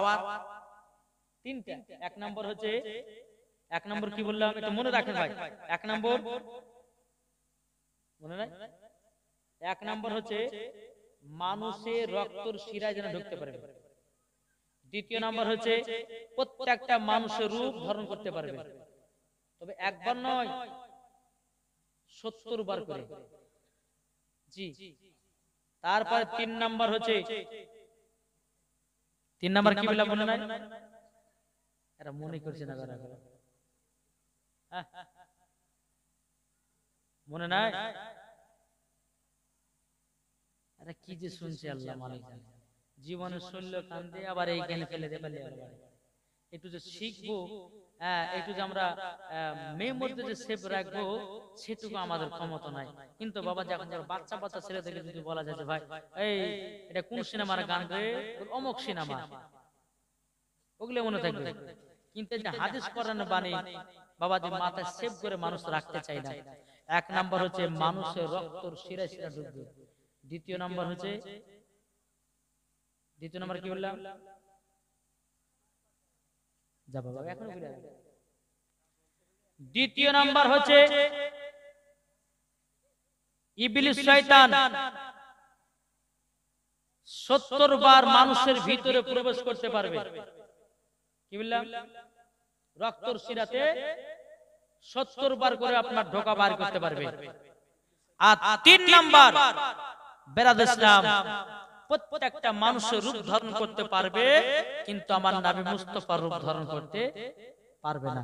তিনটা। এক নম্বর হচ্ছে এক নম্বর কি বললাম একটু মনে রাখেন ভাই। এক নম্বর মনে নাই? এক নম্বর হচ্ছে মানুষের রক্তর শিরায় যেন ঢুকতে পারবে। দ্বিতীয় নম্বর হচ্ছে প্রত্যেকটা মানুষের রূপ ধারণ করতে পারবে, তবে একবার নয় 70 বার করে। জি তারপর 3 নাম্বার হচ্ছে 3 নাম্বার কি বললাম মনে নাই? এরা মনে করছে না মনে নাই? আরে কি যে শুনছে আল্লাহ মালিক জানে। জীবনের শৈল্য কান্দে আবার এই জ্ঞান ফেলে দেবে। একটু যে শিখবো একটু যে আমরা মেমোরিতে যে সেভ রাখবো সেটুকু আমাদের ক্ষমতা নাই। কিন্তু বাবা যখন বাচ্চা বাচ্চা ছেলেদেরকে যদি বলা যায় যে ভাই এই এটা কোন সিনেমার গান রে, অমুক সিনেমা, ওগুলো মনে থাকবে। কিন্তু যে হাদিস কোরআন বাণী বাবা যে মাথায় সেভ করে মানুষ রাখতে চায় না। এক নাম্বার হচ্ছে মানুষের রক্তর শিরায় শিরা ঢুকবে। দ্বিতীয় নাম্বার হচ্ছে কি বললাম? যা বাবা এখনো ভুলে গেল। দ্বিতীয় নাম্বার হচ্ছে ইবলিস শয়তান 70 বার মানুষের ভিতরে প্রবেশ করতে পারবে। কি বললাম? রক্তর শিরাতে 70 বার করে আপনার ঢোকা বার করতে পারবে। আর 3 নাম্বার বেরাদর ইসলাম প্রত্যেকটা মানুষের রূপ ধারণ করতে পারবে, কিন্তু আমার নবী মুস্তাফার রূপ ধারণ করতে পারবে না।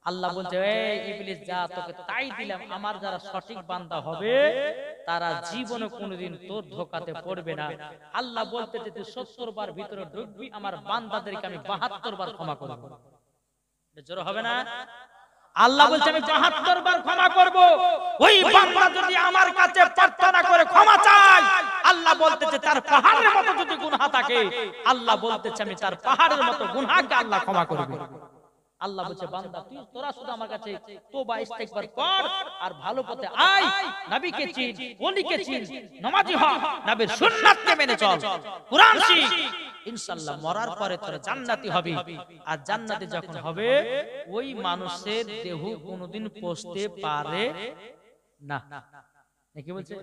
আল্লাহ বলছে এই ইবলিস যা তোকে তাই দিলাম। আমার যারা সঠিক বান্দা হবে তারা জীবনে কোনোদিন তোর ধোঁকাতে পড়বে না। আল্লাহ বলতে যে 70 বার ভিতরে ঢুকবি, আমার বান্দাদেরকে আমি 72 বার ক্ষমা করব। জোর হবে না? আল্লাহ বলছে আমি 72 বার ক্ষমা করব। ওই বান্দা যদি আমার কাছে প্রার্থনা করে ক্ষমা চায়, আল্লাহ বলতেছে তার পাহাড়ের মতো যদি গুনাহ থাকে, আল্লাহ বলতেছে আমি তার পাহাড়ের মতো গুনাহকে আল্লাহ ক্ষমা করব। আল্লাহ বলছে বান্দা তুই তোরা শুধু আমার কাছে তওবা ইস্তেগফার কর আর ভালো পথে আয়, নবীকে চিন, ওলিকে চিন, নামাজি হ, নবীর সুন্নাতকে মেনে চল, কুরআন শিখ, ইনশাআল্লাহ মরার পরে তোরা জান্নাতি হবি। আর জান্নাতে যখন হবে ওই মানুষের দেহ কোনোদিন পচতে পারে না। কি বলছে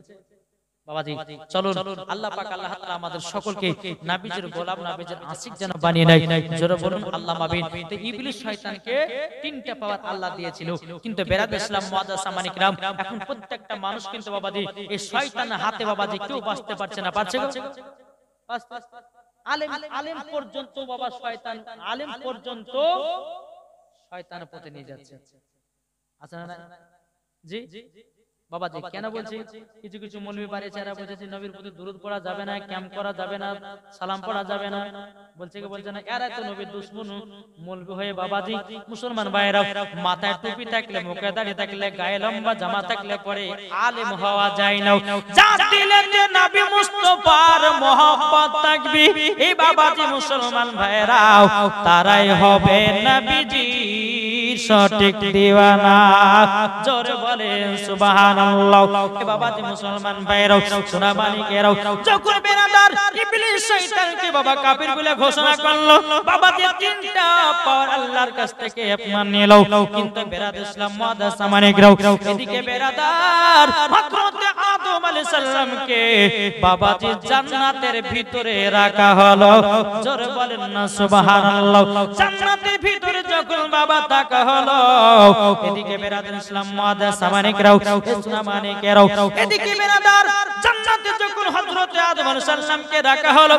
বাবাজি? চলুন আল্লাহ পাক আল্লাহ তাআলা আমাদের সকলকে নবীজির গোলাম নবীজির আশিক যেন বানিয়ে নেয়। জোরে বলুন আল্লাহ আমিন। তো ইবলিস শয়তানকে তিনটা পাওয়ার আল্লাহ দিয়েছিল, কিন্তু বেরাদ ইসলাম মুআজ্জাজ সামানি কিরাম এখন প্রত্যেকটা মানুষ কিন্তু বাবাজি এই শয়তানের হাতে বাবাজি কেউ বাঁচতে পারছে না। পারছে গো? আলেম পর্যন্ত বাবা শয়তান, আলেম পর্যন্ত শয়তানের পথে নিয়ে যাচ্ছে। আছে না জি বাবাজি? কেন বলছি? কিছু কিছু মৌলবি বাড়িছে এরা বলছে যে নবীর প্রতি দুরূদ পড়া যাবে না, ক্যাম্প করা যাবে না, সালাম পড়া যাবে না। বলছে কি বলছে না? এরা তো নবীর দুশমন মৌলবি হয়ে বাবাজি মুসলমান ভাইরা মাথায় টুপি থাকলে, মুখে দাড়ি থাকলে, গায়ে লম্বা জামা থাকলে পরে আলেম হওয়া যায় না। যার দিলে যে নবী মুস্তাফার মোহাব্বত থাকবে এই বাবাজি মুসলমান ভাইরা তারাই হবে নবীজির সঠিক দিওয়ানা। জোরে বলেন সুবহানাল্লাহ। এ বাবাজি মুসলমান ভাইরা সোনা মানিকেরাও যখন বেরাদার ইবলিস শয়তানকে বাবা কাফির বলে ঘোষণা করলো, বাবাজি তিনটা পাওয়ার আল্লাহর কাছ থেকে আপমান নিল, কিন্তু বেরাদ ইসলাম মুআজ্জাজ মানিকেরাও এদিকে বেরাদার হযরত আদম আলাইহিস সালামকে বাবাজি জান্নাতের ভিতরে রাখা হলো। জোরে বলেন না সুবহানাল্লাহ। জান্নাতের ভিতরে যখন বাবা থাকা হলো, এদিকে বেরাদার ইসলাম মুআজ্জাজ মানিকেরাও সোনা মানিকেরাও এদিকে বেরাদার জান্নাতে যখন হযরত আদম আলাইহিস সালামকে রাখা হলো,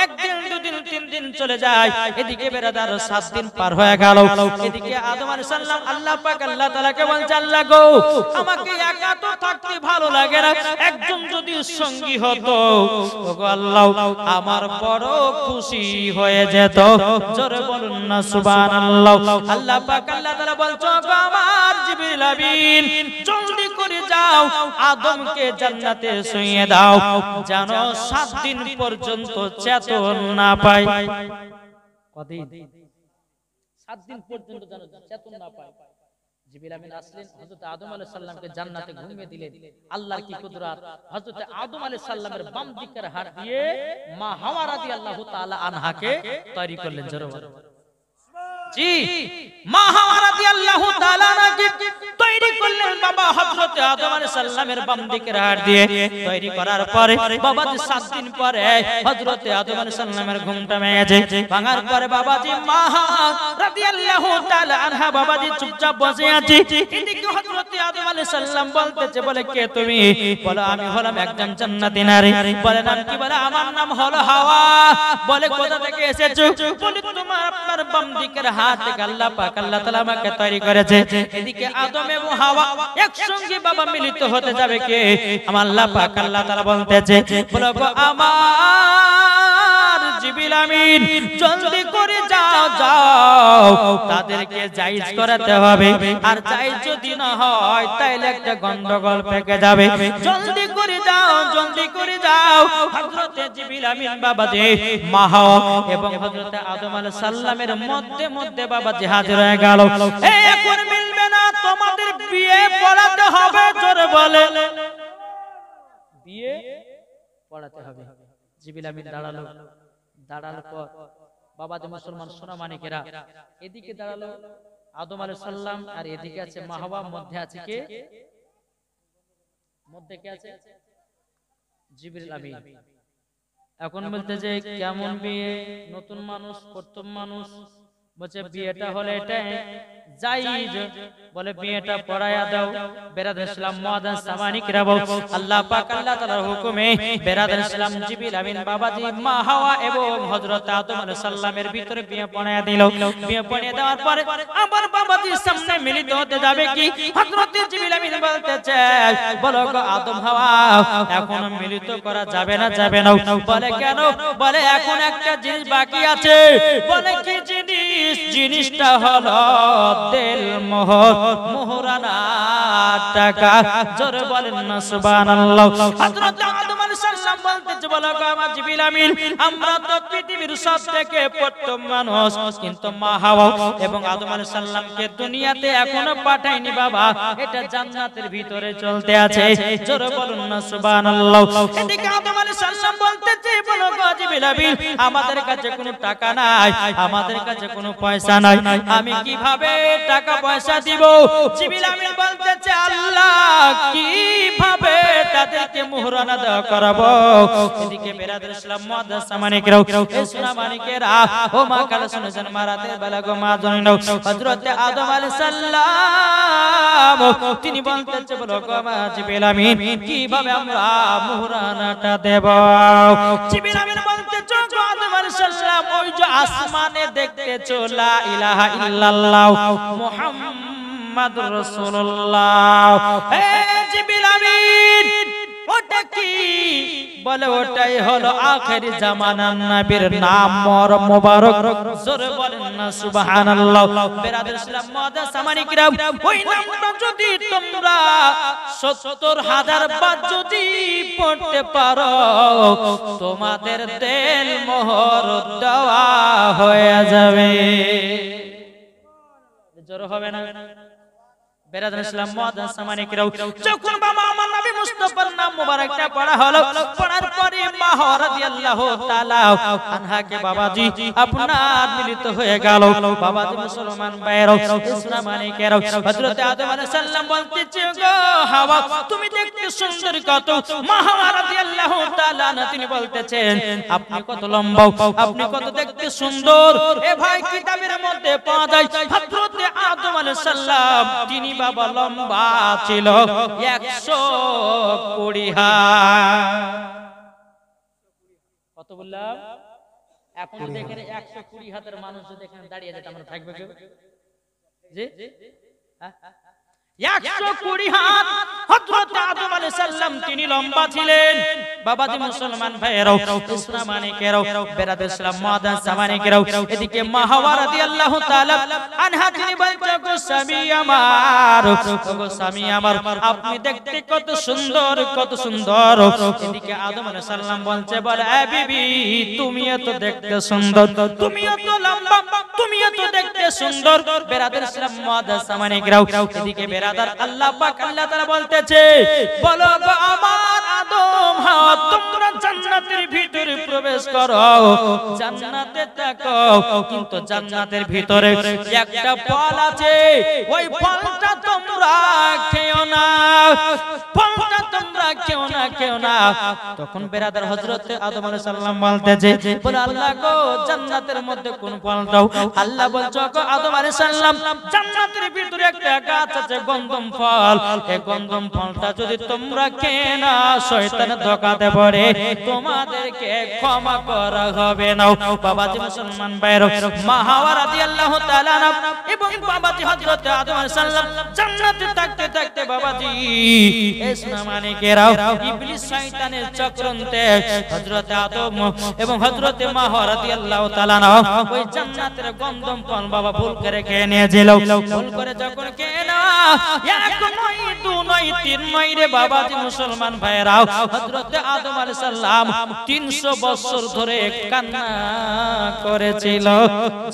একদিন দুদিন তিন দিন চলে যায়, এদিকে বেরাদার 7 দিন পার হয়ে গেল। এদিকে আদম আলাইহিস সালাম আল্লাহ পাক আল্লাহ তাআলাকে বলছে আল্লাহ গো আমাকে একা তো থাকতে ভালো লাগে না, একজন যদি সঙ্গী হতো ওগো আল্লাহ আমার বড় খুশি হয়ে যেত। জোরে বলুন না সুবহানাল্লাহ। আল্লাহ পাক আল্লাহ তাআলা বলছো গো আমার জিবরিল আমিন জলদি করে যাও আদমকে জান্নাতে শুইয়ে দাও যেন 7 দিন পর্যন্ত চেতন না পায়। কদিন? 7 দিন পর্যন্ত যেন চেতন না পায়। জিবরিল আমিন আসলেন হযরত আদম আলাইহিস সালামকে জান্নাতে ঘুমিয়ে দিলেন। আল্লাহর কি কুদরত! হযরত আদম আলাইহিস সালামের বাম দিকের হাড় দিয়ে মা হাওয়া রাদিয়াল্লাহু তাআলা আনহাকে তৈরি করলেন। জোরে জি মা হাওয়া রাদিয়াল্লাহু তাআলা আনহাকে তৈরি করলেন বাবা হযরত আদম আলাইহিস সালামের বাম দিকের হাড় দিয়ে। তৈরি করার পরে বাবাজি 7 দিন পরে হযরত আদম আলাইহিস সালামের ঘুমটা ভেঙে যায়। ভাঙার পরে বাবাজি মা হাওয়া রাদিয়াল্লাহু তাআলা আনহা বাবাজি চুপচাপ বসে আছে। এদিকে হযরত আদম আলাইহিস সালাম বলতেছে বলে কে তুমি? বলে আমি হলাম একজন জান্নাতি নারী। বলে নাম কি? বলে আমার নাম হলো হাওয়া। বলে কোথা থেকে এসেছো? বলে তোমার আপনার বাম দিকের হাত থেকে আল্লাহ পাক আল্লাহ তাআলা আমাকে তৈরি করেছে। এদিকে আদম এবং হাওয়া একসঙ্গে বাবা মিলিত হতে যাবে কে? আমার আল্লাহ পাক আল্লাহ তাআলা বলতেছে বলে গো আমার জিবরিল আমিন জলদি করে যাও যাও তাদেরকে জায়েজ করাতে হবে, আর জায়েজ যদি না হয় তাহলে একটা গন্ডগোল পেকে যাবে। জলদি করে যাও জলদি করে যাও। হযরত জিবরিল আমিন বাবাজি মা হাওয়া এবং হযরত আদম আলাইহিস সালামের মধ্যে মধ্যে বাবাজি হাজির হয়ে গেল। এখন মিলবে না, তোমাদের বিয়ে পড়াতে হবে। জোরে বলে বিয়ে পড়াতে হবে। জিবরিল আমিন দাঁড়ালো। দাঁড়ানোর পর বাবাজি মুসলমান সোনা মানিকেরা এদিকে দাঁড়ালো আদম আলাইহিস সালাম, আর এদিকে আছে মা হাওয়া, মধ্যে আছে কে? মধ্যে কে আছে? জিবরিল আমিন। এখন বলতে যে কেমন বিয়ে? নতুন মানুষ, প্রথম মানুষ। বলছে বিয়েটা হলে এটা জায়েজ। বলে বিয়েটা পড়ায়া দাও। বেরাদার ইসলাম মুআজ্জাজ সামানি কিরাম আল্লাহ পাক আল্লাহ তাআলার হুকুমে বেরাদার ইসলাম জিবরিল আমিন বাবাজি মা হাওয়া এবং হযরত আদম আলাইহিস সালামের ভিতরে বিয়ে পড়ায়া দিল। বিয়ে পড়িয়ে দেওয়ার পরে আবার বাবাজির সামনে মিলিত হতে যাবে কি? হযরত জিবরিল আমিন বলতেছে বলো গো আদম হাওয়া এখন মিলিত করা যাবে না? যাবে না। বলে কেন? বলে এখন একটা জিনিস বাকি আছে। বলে কি জিনিস? জিনিসটা হলো তেল মোহর, মোহরানা টাকা। জোরে বলেন না সুবহানাল্লাহ। হযরত আদম আলাইহিস সালাম বলতেছে বলো গো আমার জিবরিল আমিন আমরা তো পৃথিবীর সবথেকে প্রথম মানুষ কিন্তু মা হাওয়া এবং আদম আলাইহিস সালামকে দুনিয়াতে এখনো পাঠায়নি বাবা এটা জান্নাতের ভিতরে চলতে আছে জোরে বলুন না সুবহানাল্লাহ এদিকে আদম আলাইহিস সালাম বলতেছে বলো গো জিবরিল আমিন আমাদের কাছে কোনো টাকা নাই আমাদের কাছে কোনো পয়সা নাই আমি কিভাবে টাকা পয়সা দিব জিবরিল আমিন বলতেছে আল্লাহ কিভাবে তাদেরকে মোহরানা দেওয়া করাবো এদিকে বেরাদুল ইসলাম মুআদ্দাস সামানিকরাও ইসলাম মানিকেরা ও মা কাল শুনেছেন মারাতে বেলাগো মা জানেন হযরত আদম আলাইহিস সালাম তিনি বলতেছে বলো গো মা জিবরিল আমিন কিভাবে আমরা মোহরানাটা দেব জিবরিল আমিন বলতেছে গো আদম আলাইহিস সালাম ওই যে আসমানে দেখতেছো লা ইলাহা ইল্লাল্লাহ মুহাম্মাদুর রাসূলুল্লাহ হে জিবরিল আমিন ওটা কি বলে ওটাই হলো আখেরি জামানার নবীর নাম মোবারক জোরে বলেন না সুবহানাল্লাহ বেরাদুল ইসলাম মুআদ্দাস সামানিকরাম ওই নামটা যদি তোমরা ৭০,০০০ বার যদি পড়তে পারো তোমাদের দিল মোহর দেওয়া হয়ে যাবে জোরে হবে না বেরাদুল ইসলাম মুআদ্দাস সামানিকরাম যখন বাবা আমার নবী মুস্তাফার নাম মোবারকটা পড়া হলো পড়ার পরে মা রাদিয়াল্লাহু তাআলা আনহাকে বাবাজি আপনার মিলিত হয়ে গেল বাবাজি মুসলমান ভাইরা ইসলাম মানিকেরা হযরত আদম আলাইহিস সালাম বলতেছে গো হাওয়া তুমি দেখতে সুন্দর কত মা রাদিয়াল্লাহু তাআলা তিনি বলতেছেন আপনি কত লম্বা আপনি কত দেখতে সুন্দর এ ভাই কিতাবের মধ্যে পাওয়া যায় হযরত আদম আলাইহিস সালাম তিনি বাবা লম্বা ছিল 120 হাত কত বললাম এখন দেখেন 120 হাতের মানুষ যদি এখানে দাঁড়িয়ে যেত আমরা থাকবে কেউ জি 120 হাত হযরত আদম আলাইহিস সালাম তিনি লম্বা ছিলেন বাবাজি মুসলমান ভাইরা ইসলাম মানিকেরা বেরাদুল ইসলাম মুআদ্দাস সামানিকেরা এদিকে মা হাওয়া রাদিয়াল্লাহু তাআলা আনহা তিনি বলছে গো স্বামী আমার গো স্বামী আমার আপনি দেখতে কত সুন্দর এদিকে আদম আলাইহিস সালাম বলছে বলে এ বিবি তুমিও তো দেখতে সুন্দর তুমিও তো লম্বা তুমিও তো দেখতে সুন্দর বেরাদুল ইসলাম মুআদ্দাস সামানিকেরা এদিকে বেরাদার আল্লাহ পাক আল্লাহ তাআলা বলতেছে বলো গো আমার আদম হাওয়া তোমরা জান্নাতের ভিতরে প্রবেশ করো জান্নাতে থাকো কিন্তু জান্নাতের ভিতরে একটা ফল আছে ওই ফলটা তোমরা খেও না ফলটা তোমরা খেও না তখন বেরাদার হযরত আদম আলাইহিস সালাম বলতেছে বলে আল্লাহ গো জান্নাতের মধ্যে কোন ফল দাও আল্লাহ বলছো গো আদম আলাইহিস সালাম জান্নাতের ভিতরে একটা গাছ আছে গন্ধম ফল এই গন্ধম ফলটা যদি তোমরা খেয়ে না শয়তান ধোঁকাতে পারে তোমাদেরকে ক্ষমা করা হবে না বাবাজি মুসলমান ভাইরা মা হাওয়া রাদিয়াল্লাহু তাআলা এবং বাবাজি হযরত আদম আলাইহিস সালাম জান্নাতে থাকতে থাকতে বাবাজি ইসলাম মানিকেরা ইবলিস শয়তানের চক্রান্তে হযরত আদম এবং হযরত মা হাওয়া রাদিয়াল্লাহু তাআলা ওই জান্নাতের গন্ধম ফল বাবা ভুল করে খেয়ে নিয়েছিল ভুল করে যখন খেয়ে না এক নয় দু নয় তিন নয় রে বাবাজি মুসলমান ভাইরা হযরত আদম আলাইহিস সালাম 300 বছর ধরে কান্না করেছিল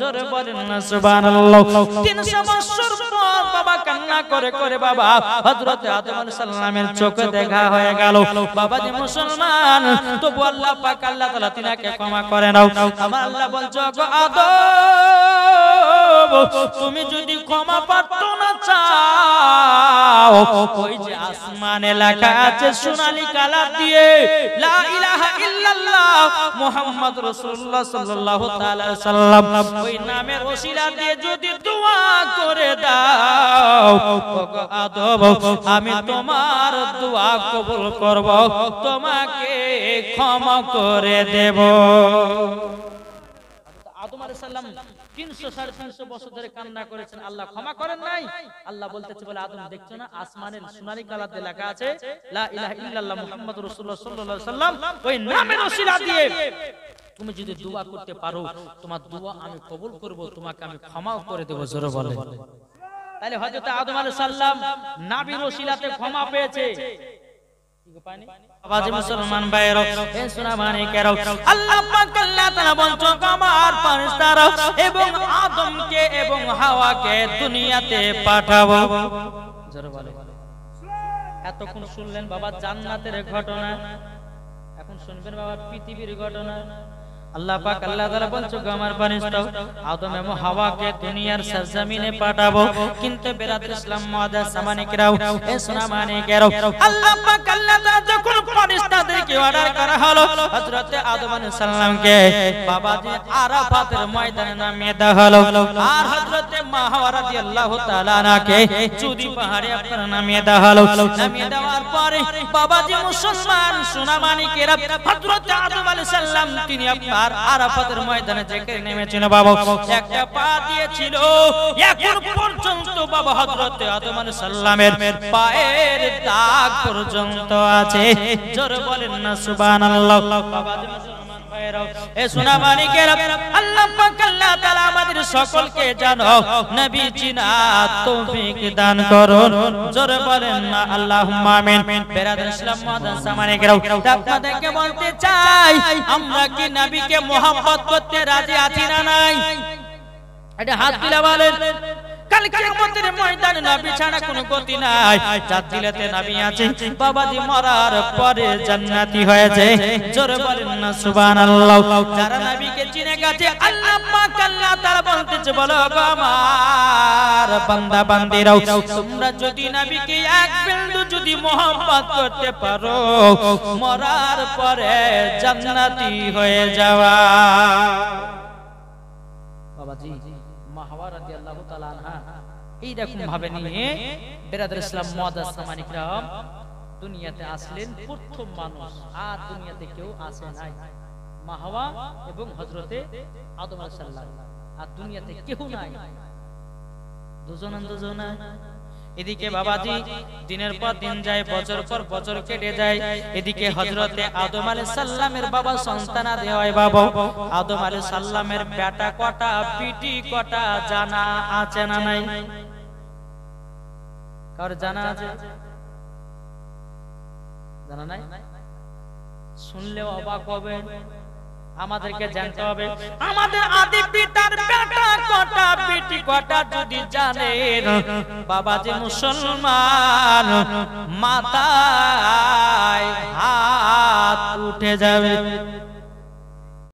জোরে বলেন না সুবহানাল্লাহ 300 বছর পর বাবা কান্না করে করে বাবা হযরত আদম আলাইহিস সালামের চোখে দেখা হয়ে গেল বাবাজি মুসলমান তবু আল্লাহ পাক আল্লাহ তাআলা তিনাকে ক্ষমা করে নাও আমার আল্লাহ বলছো গো আদম তুমি যদি ক্ষমা প্রার্থনা চাও ওই যে আসমানে লেখা আছে সোনালী কালার দিয়ে লা ইলাহা ইল্লাল্লাহ মুহাম্মাদুর রাসূলুল্লাহ সাল্লাল্লাহু তাআলা আলাইহি সাল্লাম ওই নামের ওসিলা দিয়ে যদি দোয়া করে দাও ওগো আদম আমি তোমার দোয়া কবুল করব তোমাকে ক্ষমা করে দেব আদম আলাইহিস সালাম 300-350 বছর ধরে কান্না করেছেন আল্লাহ ক্ষমা করেন নাই আল্লাহ বলতেছে বলে আদম দেখছো না আসমানের সোনালী কালাতে লেখা আছে লা ইলাহা ইল্লাল্লাহ মুহাম্মাদুর রাসূলুল্লাহ সাল্লাল্লাহু আলাইহি সাল্লাম ওই নামের ওসিলা দিয়ে তুমি যদি দোয়া করতে পারো তোমার দোয়া আমি কবুল করব তোমাকে আমি ক্ষমাও করে দেব জোরে বলেন তাহলে হযরত আদম আলাইহিস সালাম নবীর ওসিলাতে ক্ষমা পেয়েছে বাবাজি মুসলমান ভাইরা এ সোনা মানিকেরা আল্লাহ পাক আল্লাহ তাআলা বলছেন আমার ফেরেশতারা এবং আদমকে এবং হাওয়াকে দুনিয়াতে পাঠাবো জোরে বলে এতক্ষণ শুনলেন বাবা জান্নাতের ঘটনা এখন শুনবেন বাবা পৃথিবীর ঘটনা আল্লাহ পাক আল্লাহ তাআলা বলছে আমার ফেরেশতা আদম এবং হাওয়াকে দুনিয়ার সরজমিনে পাঠাবো কিন্তু বেরাত ইসলাম মুআদ্দাস সামানিকরাও এ সোনা মানিকেরাও আল্লাহ পাক আল্লাহ তাআলা যখন ফেরেশতাদেরকে অর্ডার করা হলো হযরত আদম আলাইহিস সালামকে বাবাজি আরাফাতের ময়দানে নামিয়ে দেওয়া হলো আর হযরত মা হাওয়া রাদিয়াল্লাহু তাআলা আনহাকে চুদি পাহাড়ে আপনারা নামিয়ে দেওয়া হলো নামিয়ে দেওয়ার পরে বাবাজি মুসলমান সোনা মানিকেরা হযরত আদম আলাইহিস সালাম তিনি আর আরাফাতের ময়দানে যেখানে নেমেছিল বাবা একটা পা দিয়েছিল এখন পর্যন্ত বাবা হযরত আদম আলাইহিস সালামের পায়ের দাগ পর্যন্ত আছে জোরে বলেন না সুবহানাল্লাহ বাবাজি মুসলমান ভাইরা এ সোনা মানিকেরা আল্লাহ পাক আল্লাহ তাআলা আমাদের সকলকে জানো নবী জিনাত তৌফিক দান করুন জোরে বলেন না আল্লাহুম্মা আমিন বেরাদার ইসলাম মুআদ্দাস সামানিকেরা আপনাদেরকে বলতে চাই আমরা কি নবীকে মোহাম্মত করতে রাজি আছি না নাই এটা হাত তুলে বলেন কাল কিয়ামতের ময়দানে নবী ছাড়া কোনো গতি নাই যার দিলেতে নবী আছে বাবাজি মরার পরে জান্নাতি হয়েছে জোরে বলেন না সুবহানাল্লাহ যারা নবীকে চিনে গেছে আল্লাহ পাক আল্লাহ তাআলা বলতেছে বলো গো আমার বান্দা বান্দিরাও তোমরা যদি নবীকে এক বিন্দু যদি মোহাম্মত করতে পারো মরার পরে জান্নাতি হয়ে যাওয়া বাবাজি মা হাওয়া রাদিয়াল্লাহু তাআলা আনহা এই রকম ভাবে নিয়ে বেরাদার ইসলাম মুআদ্দাস সামানিকরা দুনিয়াতে আসলেন প্রথম মানুষ আর দুনিয়াতে কেউ আসে নাই মা হাওয়া এবং হযরতে আদম আলাইহিস সালাম আর দুনিয়াতে কেউ নাই দুজন এদিকে বাবাজি দিনের পর দিন যায় বছর পর বছর কেটে যায় এদিকে হযরতে আদম আলাইহিস সালামের বাবা সন্তানাদি হয় বাবা আদম আলাইহিস সালামের বেটা কটা বিটি কটা জানা আছে না নাই কার জানা আছে জানা নাই শুনলেও অবাক হবে আমাদেরকে জানতে হবে আমাদের আদি পিতার বেটা কটা বেটি কটা যদি জানেন বাবাজি মুসলমান মাথায় হাত উঠে যাবে